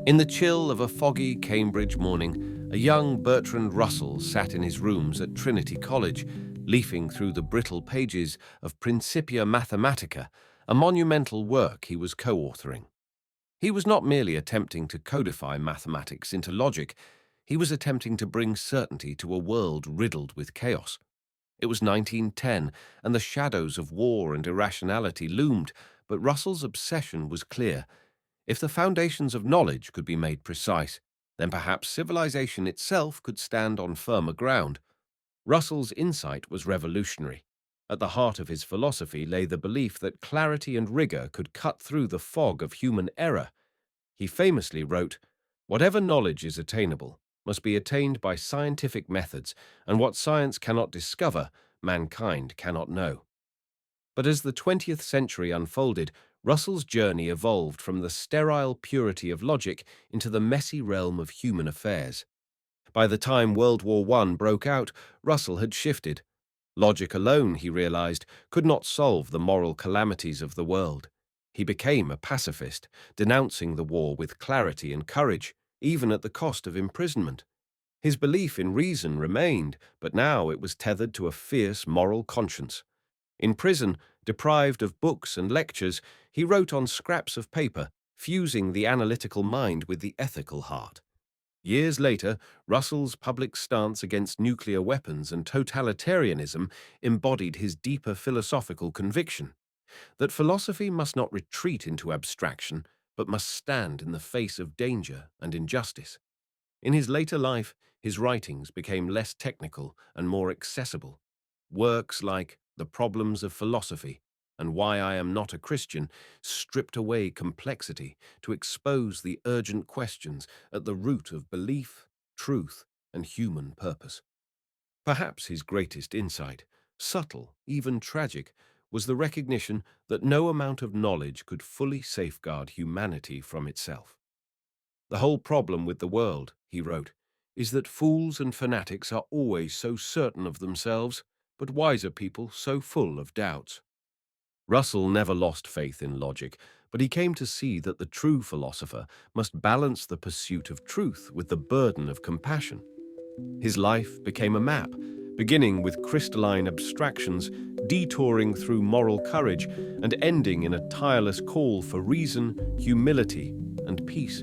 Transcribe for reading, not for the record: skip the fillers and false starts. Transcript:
In the chill of a foggy Cambridge morning, a young Bertrand Russell sat in his rooms at Trinity College, leafing through the brittle pages of Principia Mathematica, a monumental work he was co-authoring. He was not merely attempting to codify mathematics into logic, he was attempting to bring certainty to a world riddled with chaos. It was 1910, and the shadows of war and irrationality loomed, but Russell's obsession was clear. If the foundations of knowledge could be made precise, then perhaps civilization itself could stand on firmer ground. Russell's insight was revolutionary. At the heart of his philosophy lay the belief that clarity and rigor could cut through the fog of human error. He famously wrote, "Whatever knowledge is attainable must be attained by scientific methods, and what science cannot discover, mankind cannot know." But as the 20th century unfolded, Russell's journey evolved from the sterile purity of logic into the messy realm of human affairs. By the time World War I broke out, Russell had shifted. Logic alone, he realized, could not solve the moral calamities of the world. He became a pacifist, denouncing the war with clarity and courage, even at the cost of imprisonment. His belief in reason remained, but now it was tethered to a fierce moral conscience. In prison, deprived of books and lectures, he wrote on scraps of paper, fusing the analytical mind with the ethical heart. Years later, Russell's public stance against nuclear weapons and totalitarianism embodied his deeper philosophical conviction that philosophy must not retreat into abstraction, but must stand in the face of danger and injustice. In his later life, his writings became less technical and more accessible. Works like The Problems of Philosophy and Why I Am Not a Christian stripped away complexity to expose the urgent questions at the root of belief, truth, and human purpose. Perhaps his greatest insight, subtle, even tragic, was the recognition that no amount of knowledge could fully safeguard humanity from itself. "The whole problem with the world," he wrote, "is that fools and fanatics are always so certain of themselves, but wiser people so full of doubts." Russell never lost faith in logic, but he came to see that the true philosopher must balance the pursuit of truth with the burden of compassion. His life became a map, beginning with crystalline abstractions, detouring through moral courage, and ending in a tireless call for reason, humility, and peace.